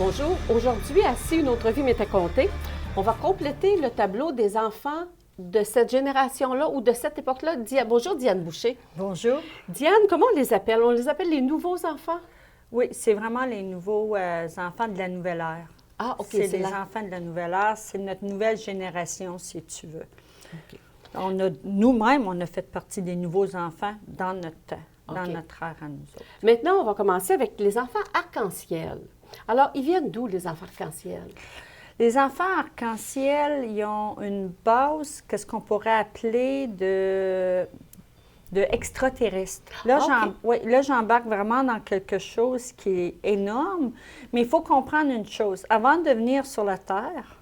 Bonjour. Aujourd'hui, à Si une autre vie m'était contée, on va compléter le tableau des enfants de cette génération-là ou de cette époque-là. Bonjour, Diane Boucher. Bonjour. Diane, comment on les appelle? On les appelle les nouveaux enfants? Oui, c'est vraiment les nouveaux enfants de la nouvelle ère. Ah, OK. C'est les enfants de la nouvelle ère. C'est notre nouvelle génération, si tu veux. OK. Nous-mêmes, on a fait partie des nouveaux enfants dans notre temps, dans OK. notre ère à nous autres. Maintenant, on va commencer avec les enfants arc-en-ciel. Alors, ils viennent d'où, les enfants arc-en-ciel? Les enfants arc-en-ciel, ils ont une base, qu'est-ce qu'on pourrait appeler de extraterrestre. Là, OK. là, j'embarque vraiment dans quelque chose qui est énorme, mais il faut comprendre une chose. Avant de venir sur la Terre,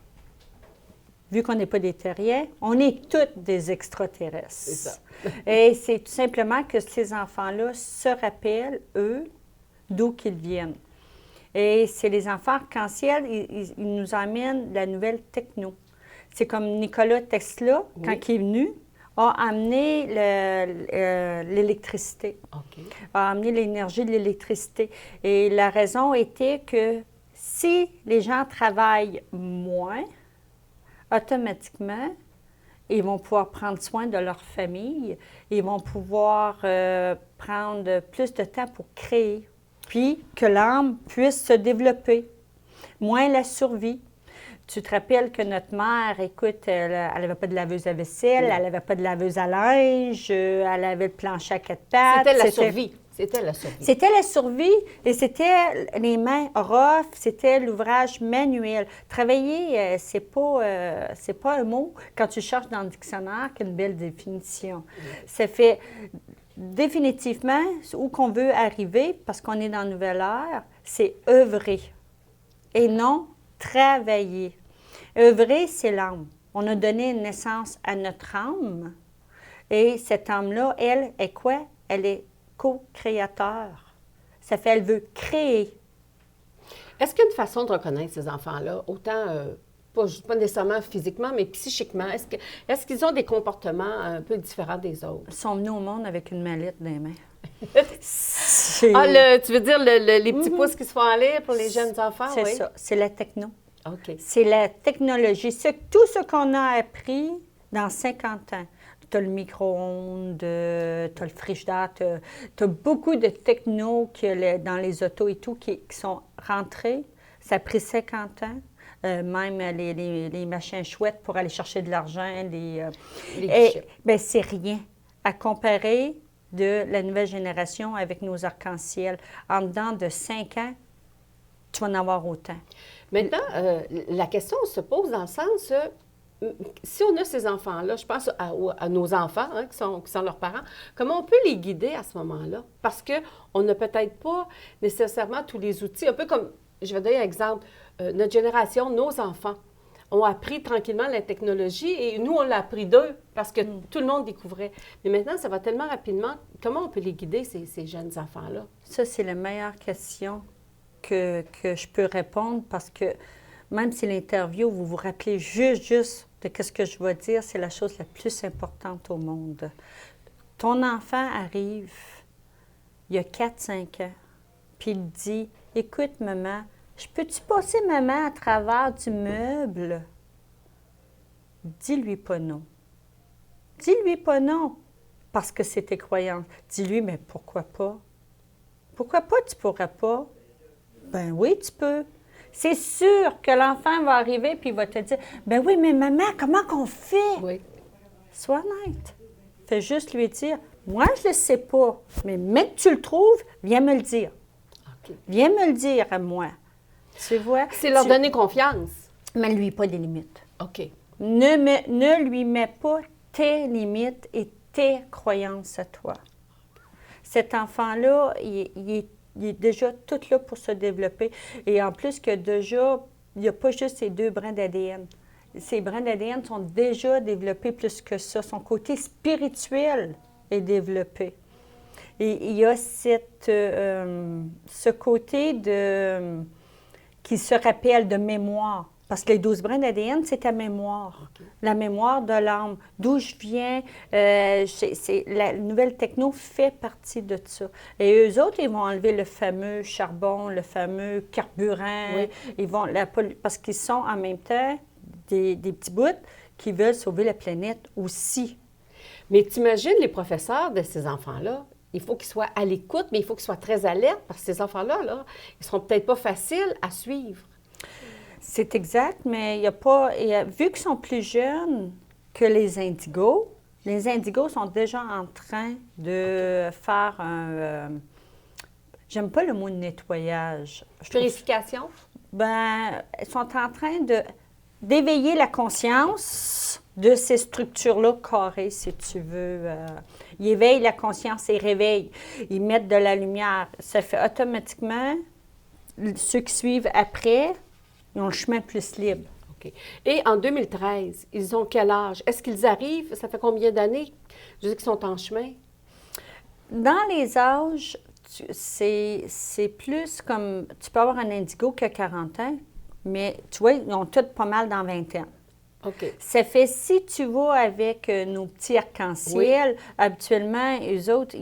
vu qu'on n'est pas des terriens, on est tous des extraterrestres. C'est ça. Et c'est tout simplement que ces enfants-là se rappellent, eux, d'où qu'ils viennent. Et c'est les enfants arc-en-ciel, ils nous amènent la nouvelle techno. C'est comme Nikola Tesla, quand il est venu, a amené l'électricité, a amené l'énergie de l'électricité. Et la raison était que si les gens travaillent moins, automatiquement, ils vont pouvoir prendre soin de leur famille, ils vont pouvoir prendre plus de temps pour créer, puis que l'âme puisse se développer, moins la survie. Tu te rappelles que notre mère, écoute, elle n'avait pas de laveuse à vaisselle, elle n'avait pas de laveuse à linge, elle avait le plancher à quatre pattes. C'était la survie. C'était la survie. C'était la survie et c'était les mains rough, c'était l'ouvrage manuel. Travailler, c'est pas un mot quand tu cherches dans le dictionnaire qu'une belle définition. Ça fait définitivement où qu'on veut arriver, parce qu'on est dans la nouvelle ère, c'est œuvrer et non travailler. Œuvrer, c'est l'âme. On a donné naissance à notre âme et cette âme-là, elle est quoi? Elle est co-créateur. Ça fait, elle veut créer. Est-ce qu'il y a une façon de reconnaître ces enfants-là, autant, pas nécessairement physiquement, mais psychiquement? Est-ce qu'ils ont des comportements un peu différents des autres? Ils sont venus au monde avec une mallette dans les mains. Tu veux dire les petits pouces qui se font aller pour les jeunes enfants? C'est ça, c'est la techno. OK. C'est la technologie. C'est tout ce qu'on a appris dans 50 ans. Tu as le micro-ondes, tu as le frigidaire, tu as beaucoup de techno dans les autos et tout qui sont rentrés. Ça a pris 50 ans. Même les machins chouettes pour aller chercher de l'argent. Bien, c'est rien à comparer de la nouvelle génération avec nos arcs-en-ciel. En dedans de 5 ans, tu vas en avoir autant. Maintenant, la question se pose dans le sens, si on a ces enfants-là, je pense à nos enfants qui sont leurs parents, comment on peut les guider à ce moment-là? Parce qu'on n'a peut-être pas nécessairement tous les outils. Un peu comme, je vais donner un exemple, notre génération, nos enfants ont appris tranquillement la technologie et nous, on l'a appris d'eux parce que tout le monde découvrait. Mais maintenant, ça va tellement rapidement. Comment on peut les guider, ces jeunes enfants-là? Ça, c'est la meilleure question que je peux répondre parce que même si l'interview, vous vous rappelez juste de ce que je vais dire, c'est la chose la plus importante au monde. Ton enfant arrive, il y a 4-5 ans, puis il dit, « Écoute, maman, je peux-tu passer maman à travers du meuble? » Dis-lui pas non. Dis-lui pas non, parce que c'est tes croyances. Dis-lui, mais pourquoi pas? Pourquoi pas tu pourras pas? Ben oui, tu peux. C'est sûr que l'enfant va arriver puis il va te dire, ben oui, mais maman, comment qu'on fait? Oui. Sois honnête. Fais juste lui dire, moi, je ne le sais pas, mais que tu le trouves, viens me le dire. OK. Viens me le dire à moi. Tu vois? C'est leur donner confiance. Mais lui pas des limites. OK. Ne lui mets pas tes limites et tes croyances à toi. Cet enfant-là, il est déjà tout là pour se développer. Et en plus que déjà, il n'y a pas juste ces 2 brins d'ADN. Ces brins d'ADN sont déjà développés plus que ça. Son côté spirituel est développé. Et il y a ce côté qui se rappelle de mémoire. Parce que les 12 brins d'ADN, c'est ta mémoire. OK. La mémoire de l'âme. D'où je viens, la nouvelle techno fait partie de ça. Et eux autres, ils vont enlever le fameux charbon, le fameux carburant. Oui. Ils vont parce qu'ils sont en même temps des petits bouts qui veulent sauver la planète aussi. Mais t'imagines les professeurs de ces enfants-là, il faut qu'ils soient à l'écoute, mais il faut qu'ils soient très alertes parce que ces enfants-là, là, ils seront peut-être pas faciles à suivre. C'est exact, mais il n'y a pas... vu qu'ils sont plus jeunes que les indigos sont déjà en train de faire un... j'aime pas le mot nettoyage. Purification? Ben, ils sont en train d'éveiller la conscience de ces structures-là carrées, si tu veux. Ils éveillent la conscience et réveillent. Ils mettent de la lumière. Ça fait automatiquement, ceux qui suivent après, ils ont le chemin plus libre. OK. Et en 2013, ils ont quel âge? Est-ce qu'ils arrivent? Ça fait combien d'années? Je dis qu'ils sont en chemin. Dans les âges, c'est plus comme... Tu peux avoir un indigo qui a 40 ans, mais tu vois, ils ont tous pas mal dans 20 ans. OK. Ça fait, si tu vas avec nos petits arcs-en-ciel, habituellement, eux autres,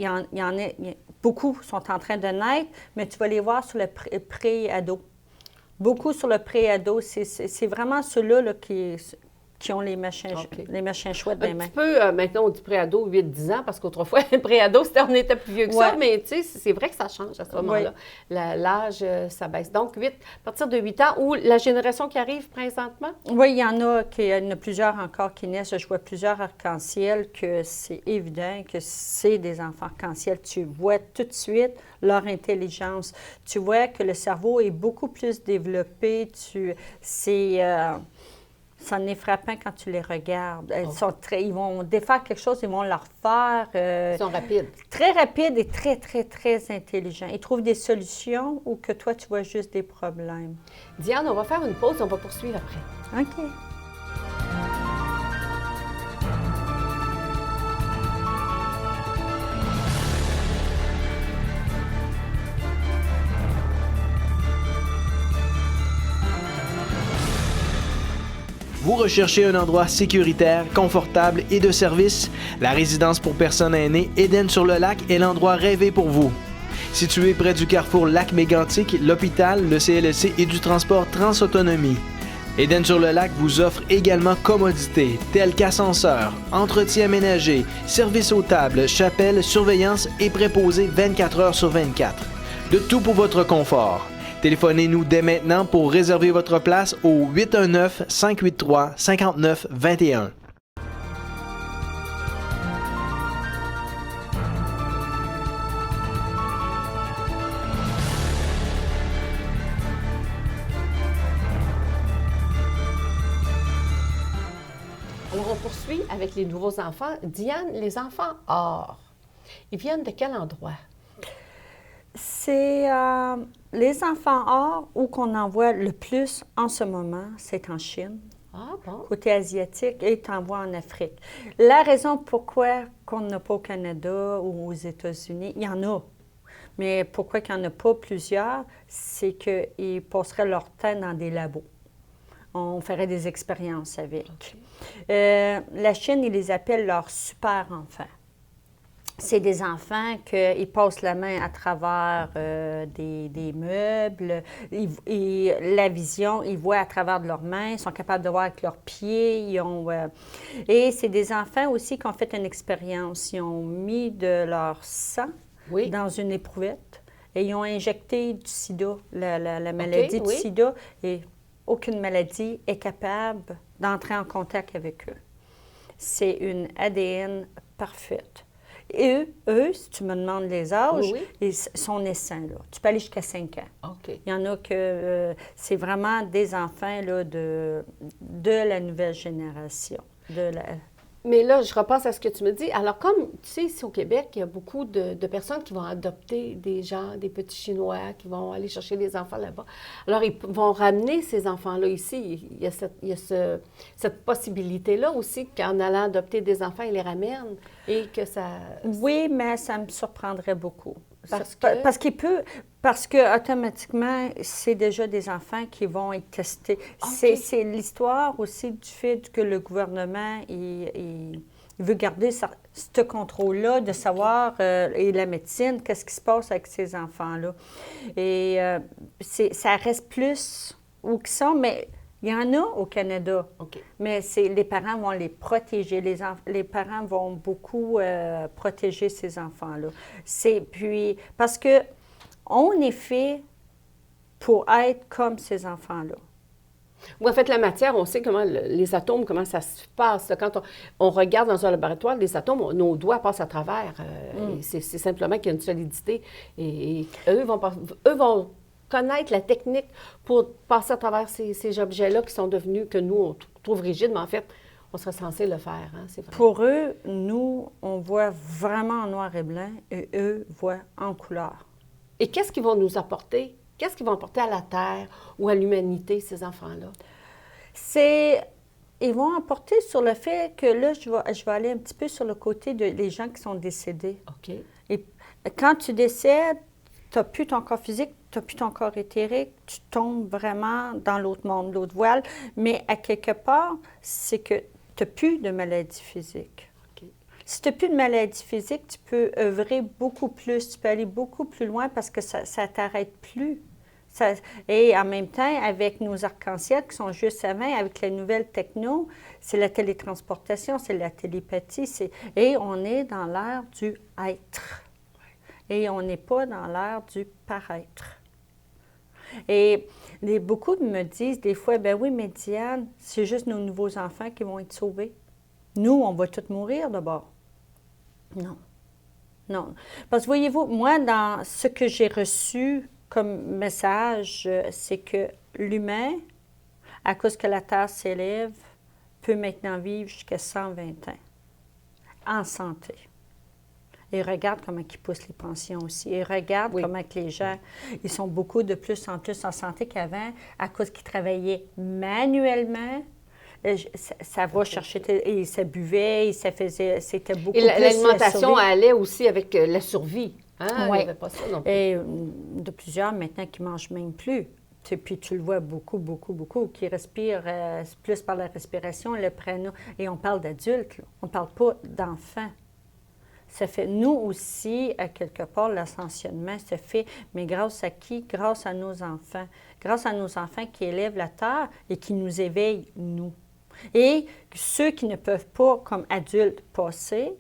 beaucoup sont en train de naître, mais tu vas les voir sur le pré-ado. Beaucoup sur le pré-ado. C'est vraiment ceux-là là, qui ont les machins, OK. les machins chouettes des Un mains. petit peu, maintenant, on dit préado, 8-10 ans, parce qu'autrefois, préado, on était plus vieux que ça, Ouais. mais tu sais, c'est vrai que ça change à ce moment-là. L'âge, ça baisse. Donc, à partir de 8 ans, ou la génération qui arrive présentement? Oui, il y en a plusieurs encore qui naissent. Je vois plusieurs arcs-en-ciel que c'est évident que c'est des enfants arcs-en-ciel. Tu vois tout de suite leur intelligence. Tu vois que le cerveau est beaucoup plus développé. Ça en est frappant quand tu les regardes. Ils vont défaire quelque chose, ils vont le refaire. Ils sont rapides. Très rapides et très, très, très intelligents. Ils trouvent des solutions ou que toi, tu vois juste des problèmes. Diane, on va faire une pause, on va poursuivre après. OK. Vous recherchez un endroit sécuritaire, confortable et de service? La résidence pour personnes aînées Éden-sur-le-Lac est l'endroit rêvé pour vous. Situé près du carrefour Lac-Mégantic, l'hôpital, le CLSC et du transport Transautonomie. Éden-sur-le-Lac vous offre également commodités telles qu'ascenseur, entretien ménager, service aux tables, chapelle, surveillance et préposé 24 heures sur 24. De tout pour votre confort. Téléphonez-nous dès maintenant pour réserver votre place au 819-583-5921. Alors, on poursuit avec les nouveaux enfants. Diane, les enfants or, ils viennent de quel endroit? C'est les enfants or où qu'on en voit le plus en ce moment, c'est en Chine, Ah, bon. côté asiatique, et tu en vois en Afrique. La raison pourquoi qu'on n'a pas au Canada ou aux États-Unis, il y en a. Mais pourquoi qu'il n'y en a pas plusieurs, c'est qu'ils passeraient leur temps dans des labos. On ferait des expériences avec. La Chine, ils les appellent leurs super-enfants. C'est des enfants qu'ils passent la main à travers des meubles. La vision, ils voient à travers de leurs mains, ils sont capables de voir avec leurs pieds. Et c'est des enfants aussi qui ont fait une expérience. Ils ont mis de leur sang dans une éprouvette et ils ont injecté du sida, la maladie du sida. Et aucune maladie est capable d'entrer en contact avec eux. C'est une ADN parfaite. Et eux, si tu me demandes les âges, ils sont naissants. Là. Tu peux aller jusqu'à 5 ans. OK. Il y en a que c'est vraiment des enfants là, de la nouvelle génération. Mais là, je repasse à ce que tu me dis. Alors, comme tu sais, ici au Québec, il y a beaucoup de personnes qui vont adopter des gens, des petits Chinois, qui vont aller chercher des enfants là-bas. Alors, ils vont ramener ces enfants-là ici. Il y a cette possibilité-là aussi qu'en allant adopter des enfants, ils les ramènent et que ça... Oui, mais ça me surprendrait beaucoup. Parce que automatiquement, c'est déjà des enfants qui vont être testés. Okay. C'est l'histoire aussi du fait que le gouvernement il veut garder ce contrôle-là de savoir, et la médecine, qu'est-ce qui se passe avec ces enfants-là. Et ça reste plus où qu'ils sont, mais il y en a au Canada. Okay. Mais les parents vont les protéger. Les parents vont beaucoup protéger ces enfants-là. Puis, parce que on est fait pour être comme ces enfants-là. Oui, en fait, la matière, on sait comment les atomes, comment ça se passe. Quand on regarde dans un laboratoire, les atomes, nos doigts passent à travers. C'est simplement qu'il y a une solidité. Et eux vont connaître la technique pour passer à travers ces objets-là qui sont devenus, que nous, on trouve rigides, mais en fait, on serait censé le faire. Hein, c'est vrai. Pour eux, nous, on voit vraiment en noir et blanc et eux voient en couleur. Et qu'est-ce qu'ils vont nous apporter? Qu'est-ce qu'ils vont apporter à la Terre ou à l'humanité, ces enfants-là? Ils vont apporter sur le fait que là, je vais aller un petit peu sur le côté des gens qui sont décédés. OK. Et quand tu décèdes, tu n'as plus ton corps physique, tu n'as plus ton corps éthérique, tu tombes vraiment dans l'autre monde, l'autre voile. Mais à quelque part, c'est que tu n'as plus de maladie physique. Si tu n'as plus de maladie physique, tu peux œuvrer beaucoup plus, tu peux aller beaucoup plus loin parce que ça ne t'arrête plus. Et en même temps, avec nos arcs-en-ciel qui sont juste avant, avec les nouvelles techno, c'est la télétransportation, c'est la télépathie. Et on est dans l'ère du être. Et on n'est pas dans l'ère du paraître. Et beaucoup me disent des fois, ben oui, mais Diane, c'est juste nos nouveaux enfants qui vont être sauvés. Nous, on va tous mourir d'abord. Non. Non. Parce que voyez-vous, moi, dans ce que j'ai reçu comme message, c'est que l'humain, à cause que la Terre s'élève, peut maintenant vivre jusqu'à 120 ans, en santé. Et regarde comment ils poussent les pensions aussi. Et regarde comment que les gens, ils sont beaucoup de plus en plus en santé qu'avant, à cause qu'ils travaillaient manuellement. Ça va chercher, et ça buvait, et ça faisait, c'était beaucoup plus... Et l'alimentation allait aussi avec la survie. Hein? Oui. Il n'y avait pas ça non plus. Et de plusieurs maintenant qui ne mangent même plus. Puis tu le vois beaucoup, qui respirent plus par la respiration, le prano. Et on parle d'adultes, là. On ne parle pas d'enfants. Ça fait, nous aussi, à quelque part, l'ascensionnement se fait, mais grâce à qui? Grâce à nos enfants. Grâce à nos enfants qui élèvent la terre et qui nous éveillent, nous. Et ceux qui ne peuvent pas, comme adultes, passer,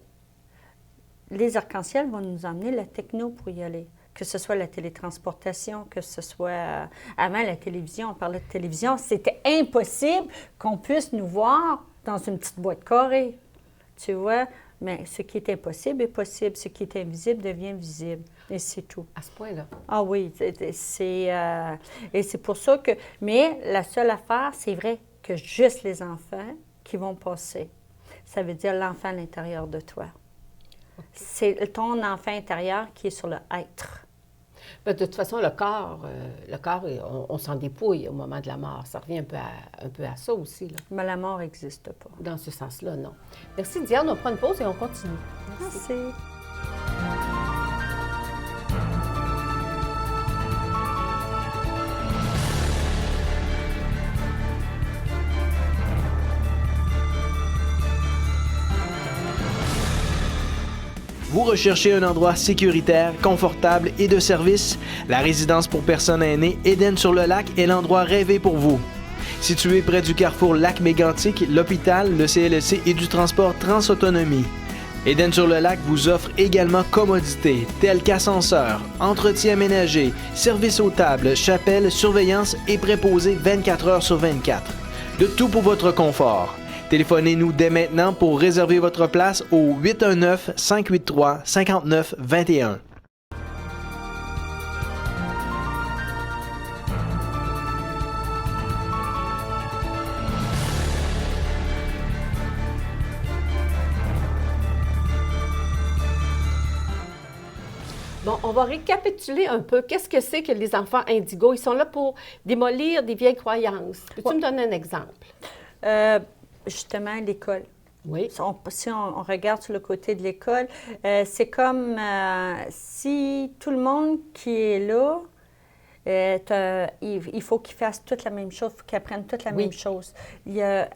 les arcs-en-ciel vont nous emmener la techno pour y aller. Que ce soit la télétransportation, que ce soit... avant, la télévision, on parlait de télévision, c'était impossible qu'on puisse nous voir dans une petite boîte carrée. Tu vois? Mais ce qui est impossible est possible. Ce qui est invisible devient visible. Et c'est tout. À ce point-là. Ah oui. Et c'est pour ça que... Mais la seule affaire, c'est vrai que juste les enfants qui vont passer. Ça veut dire l'enfant à l'intérieur de toi. Okay. C'est ton enfant intérieur qui est sur le être. De toute façon, le corps on s'en dépouille au moment de la mort. Ça revient un peu à ça aussi. Là. Mais la mort n'existe pas. Dans ce sens-là, non. Merci, Diane. On prend une pause et on continue. Merci. Vous recherchez un endroit sécuritaire, confortable et de service? La résidence pour personnes aînées Éden-sur-le-Lac est l'endroit rêvé pour vous. Situé près du carrefour Lac-Mégantic, l'hôpital, le CLSC et du transport Transautonomie. Éden-sur-le-Lac vous offre également commodités telles qu'ascenseur, entretien ménager, service aux tables, chapelle, surveillance et préposé 24 heures sur 24. De tout pour votre confort. Téléphonez-nous dès maintenant pour réserver votre place au 819-583-5921. Bon, on va récapituler un peu. Qu'est-ce que c'est que les enfants indigos? Ils sont là pour démolir des vieilles croyances. Peux-tu me donner un exemple? Justement, l'école. Oui. Si on regarde sur le côté de l'école, c'est comme si tout le monde qui est là, il faut qu'ils fassent toute la même chose, il faut qu'ils apprennent toute la même chose.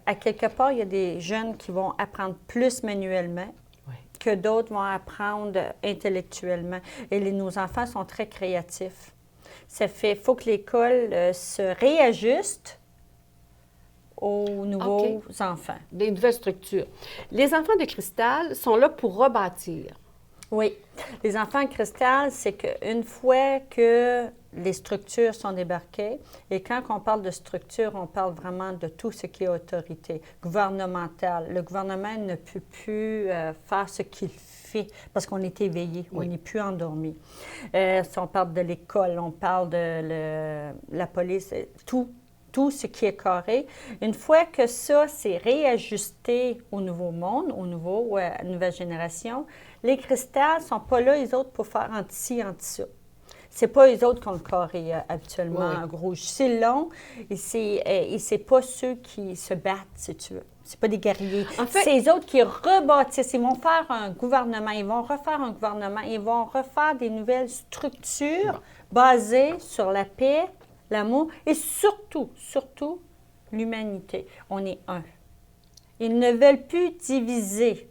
À quelque part, il y a des jeunes qui vont apprendre plus manuellement que d'autres vont apprendre intellectuellement. Et nos enfants sont très créatifs. Ça fait, il faut que l'école se réajuste aux nouveaux enfants. Des nouvelles structures. Les enfants de cristal sont là pour rebâtir. Oui. Les enfants de cristal, c'est qu'une fois que les structures sont débarquées, et quand on parle de structure, on parle vraiment de tout ce qui est autorité gouvernementale. Le gouvernement ne peut plus faire ce qu'il fait parce qu'on est éveillé, on n'est plus endormi. Si on parle de l'école, on parle de la police, tout ce qui est carré. Une fois que ça s'est réajusté au nouveau monde, à la nouvelle génération, les cristals ne sont pas là, les autres, pour faire anti-ci, anti-ça. Ce n'est pas les autres qui ont le carré habituellement en rouge. C'est long et c'est pas ceux qui se battent, si tu veux. C'est pas des guerriers. En fait, c'est les autres qui rebâtissent. Ils vont faire un gouvernement, ils vont refaire un gouvernement, ils vont refaire des nouvelles structures basées sur la paix, l'amour et surtout, l'humanité. On est un. Ils ne veulent plus diviser.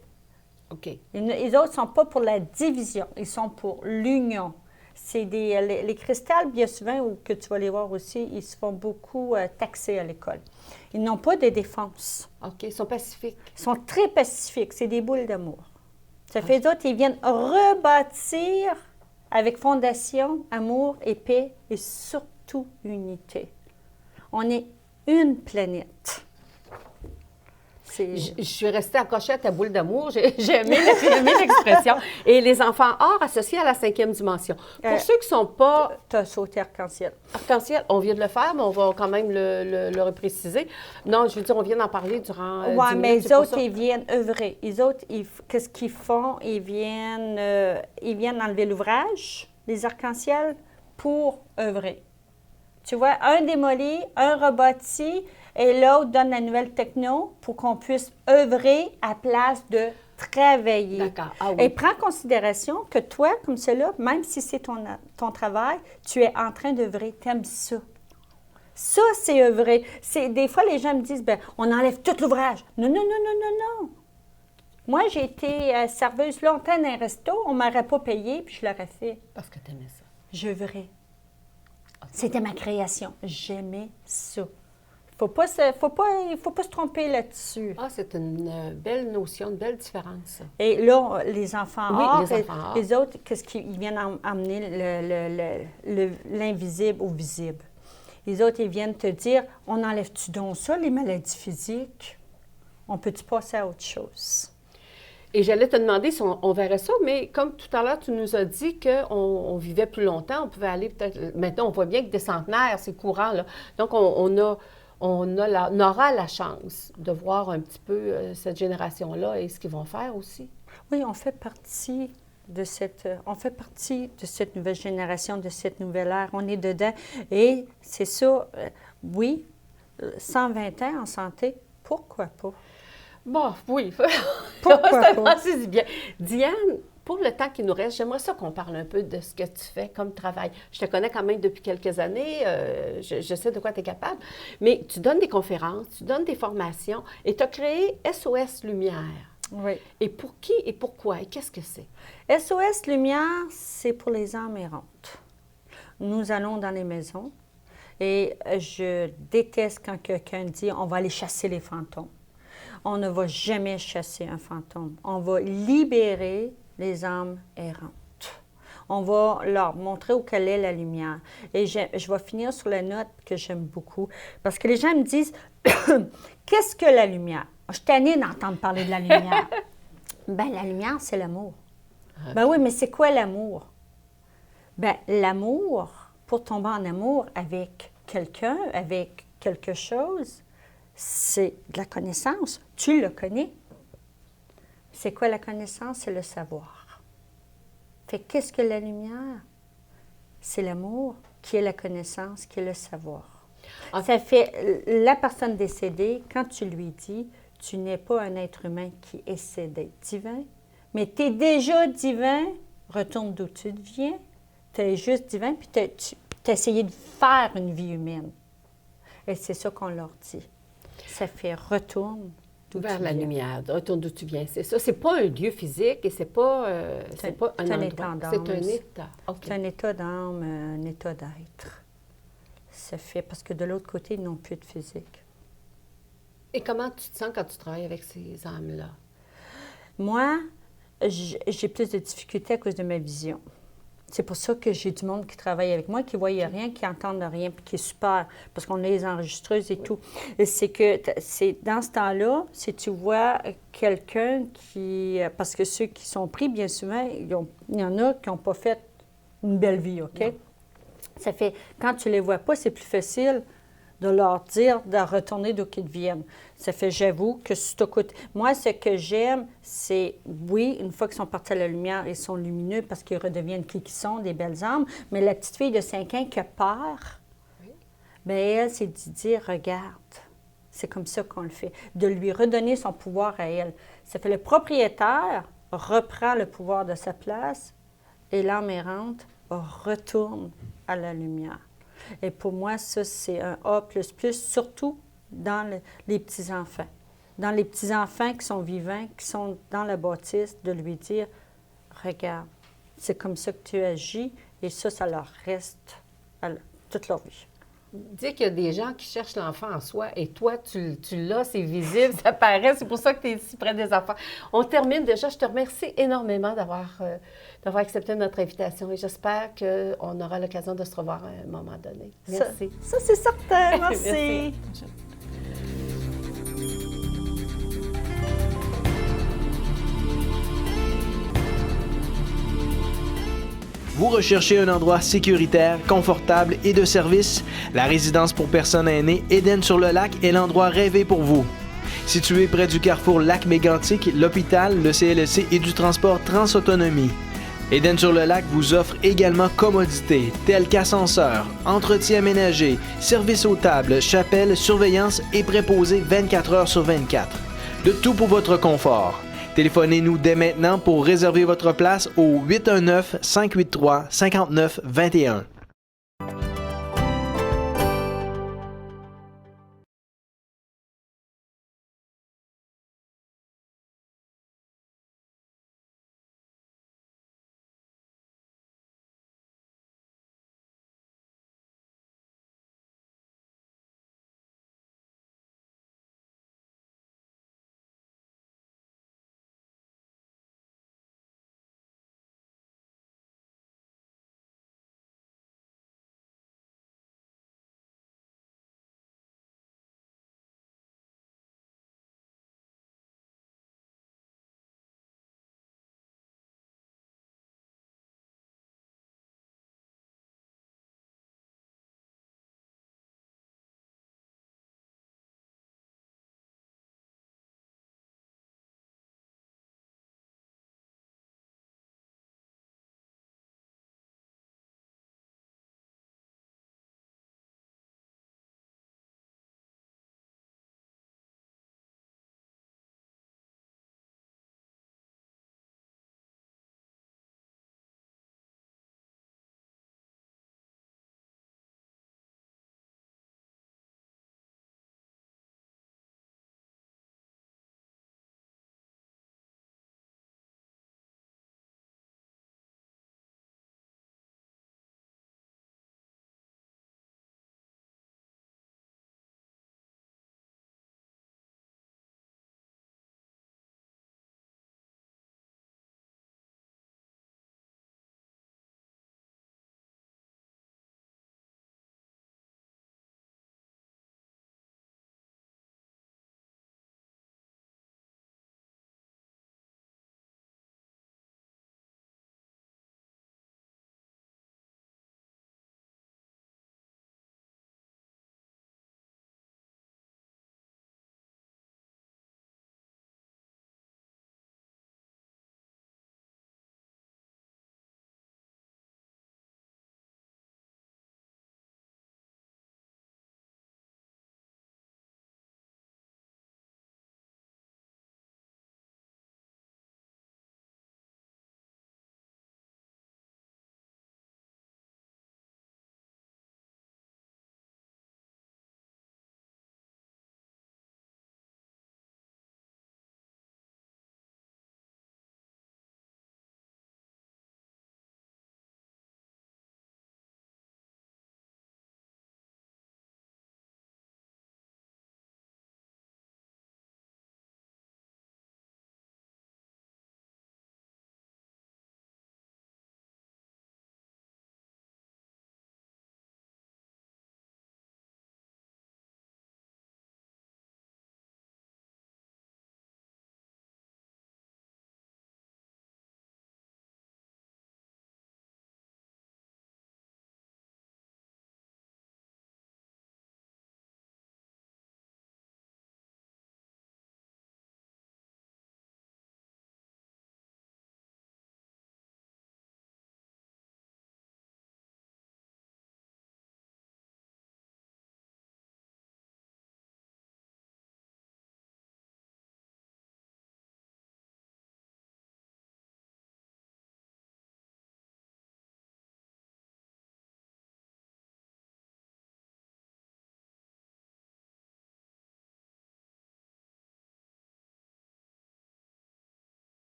OK. Les autres ne sont pas pour la division, ils sont pour l'union. C'est les cristals, bien souvent, ou que tu vas les voir aussi, ils se font beaucoup taxer à l'école. Ils n'ont pas de défense. OK, ils sont pacifiques. Ils sont très pacifiques, c'est des boules d'amour. Ça fait les autres, ils viennent rebâtir avec fondation, amour et paix et surtout unité. On est une planète. Je suis restée accrochée à ta boule d'amour. J'ai aimé l'expression. Et les enfants or associés à la 5e dimension. Pour ceux qui ne sont pas... Tu as sauté arc-en-ciel. Arc-en-ciel, on vient de le faire, mais on va quand même le repréciser. Non, je veux dire, on vient d'en parler durant 10 minutes. Mais les autres, ils viennent œuvrer. Les autres, qu'est-ce qu'ils font? Ils viennent enlever l'ouvrage, les arc-en-ciel, pour œuvrer. Tu vois, un démoli, un rebâti, et l'autre donne la nouvelle techno pour qu'on puisse œuvrer à place de travailler. D'accord. Ah oui. Et prends en considération que toi, comme cela, même si c'est ton travail, tu es en train d'œuvrer, t'aimes ça. Ça, c'est œuvrer. Des fois, les gens me disent, ben, on enlève tout l'ouvrage. Non, non, non, non, non, non. Moi, j'ai été serveuse longtemps dans un resto, on ne m'aurait pas payé, puis je l'aurais fait. Parce que tu aimais ça. J'œuvrais. C'était ma création. J'aimais ça. Il ne faut pas se tromper là-dessus. Ah, c'est une belle notion, une belle différence, ça. Et là, les enfants les autres, qu'est-ce qu'ils viennent amener l'invisible au visible. Les autres, ils viennent te dire, on enlève-tu donc ça, les maladies physiques? On peut-tu passer à autre chose? Et j'allais te demander si on verrait ça, mais comme tout à l'heure, tu nous as dit qu'on vivait plus longtemps, on pouvait aller peut-être... Maintenant, on voit bien que des centenaires, c'est courant, là. Donc, on aura la chance de voir un petit peu cette génération-là et ce qu'ils vont faire aussi. Oui, on fait partie de cette nouvelle génération, de cette nouvelle ère. On est dedans. Et c'est ça, oui, 120 ans en santé, pourquoi pas? Bon, oui. Pourquoi pas? C'est bien. Diane, pour le temps qui nous reste, j'aimerais ça qu'on parle un peu de ce que tu fais comme travail. Je te connais quand même depuis quelques années, je sais de quoi tu es capable, mais tu donnes des conférences, tu donnes des formations et tu as créé SOS Lumière. Oui. Et pour qui et pourquoi et qu'est-ce que c'est? SOS Lumière, c'est pour les âmes errantes. Nous allons dans les maisons et je déteste quand quelqu'un dit « on va aller chasser les fantômes ». On ne va jamais chasser un fantôme. On va libérer les âmes errantes. On va leur montrer où quelle est la lumière. Et je vais finir sur la note que j'aime beaucoup. Parce que les gens me disent, qu'est-ce que la lumière? Je suis tannée d'entendre parler de la lumière. Bien, la lumière, c'est l'amour. Okay. Ben oui, mais c'est quoi l'amour? Bien, l'amour, pour tomber en amour avec quelqu'un, avec quelque chose, c'est de la connaissance. Tu le connais. C'est quoi la connaissance? C'est le savoir. Fait qu'est-ce que la lumière? C'est l'amour qui est la connaissance, qui est le savoir. Ça fait, la personne décédée, quand tu lui dis, tu n'es pas un être humain qui essaie d'être divin, mais tu es déjà divin, retourne d'où tu viens, tu es juste divin, puis tu as essayé de faire une vie humaine. Et c'est ça qu'on leur dit. Ça fait retourne d'où Vers tu la viens. lumière, retourne d'où tu viens, c'est ça. C'est pas un lieu physique et c'est pas un c'est endroit. un état d'âme. C'est un état. OK. C'est un état d'âme, un état d'être. Ça fait, parce que de l'autre côté, ils n'ont plus de physique. Et comment tu te sens quand tu travailles avec ces âmes-là? Moi, j'ai plus de difficultés à cause de ma vision. C'est pour ça que j'ai du monde qui travaille avec moi, qui ne voyait rien, qui n'entendent rien, puis qui est super, parce qu'on a les enregistreuses et tout. Et c'est que c'est dans ce temps-là, si tu vois quelqu'un qui... Parce que ceux qui sont pris, bien souvent, il y en a qui n'ont pas fait une belle vie, OK? Non. Ça fait, quand tu ne les vois pas, c'est plus facile de leur dire de retourner d'où qu'ils viennent. Ça fait, j'avoue, que si tu écoutes... Moi, ce que j'aime, c'est, oui, une fois qu'ils sont partis à la lumière, ils sont lumineux parce qu'ils redeviennent qui ils sont, des belles âmes, mais la petite fille de 5 ans qui a peur, bien, elle, c'est de dire, regarde, c'est comme ça qu'on le fait, de lui redonner son pouvoir à elle. Ça fait, le propriétaire reprend le pouvoir de sa place et l'âme errante retourne à la lumière. Et pour moi, ça, c'est un A++, surtout dans les petits-enfants. Dans les petits-enfants qui sont vivants, qui sont dans la bâtisse, de lui dire, regarde, c'est comme ça que tu agis, et ça leur reste toute leur vie. Dis qu'il y a des gens qui cherchent l'enfant en soi et toi, tu l'as, c'est visible, ça paraît, c'est pour ça que tu es si près des enfants. On termine déjà. Je te remercie énormément d'avoir accepté notre invitation et j'espère qu'on aura l'occasion de se revoir à un moment donné. Merci. Ça c'est certain. Merci. Merci. Vous recherchez un endroit sécuritaire, confortable et de service? La résidence pour personnes aînées Éden-sur-le-Lac est l'endroit rêvé pour vous. Situé près du carrefour Lac-Mégantic, l'hôpital, le CLSC et du transport Transautonomie. Éden-sur-le-Lac vous offre également commodités telles qu'ascenseur, entretien ménager, service aux tables, chapelle, surveillance et préposé 24 heures sur 24. De tout pour votre confort. Téléphonez-nous dès maintenant pour réserver votre place au 819-583-5921.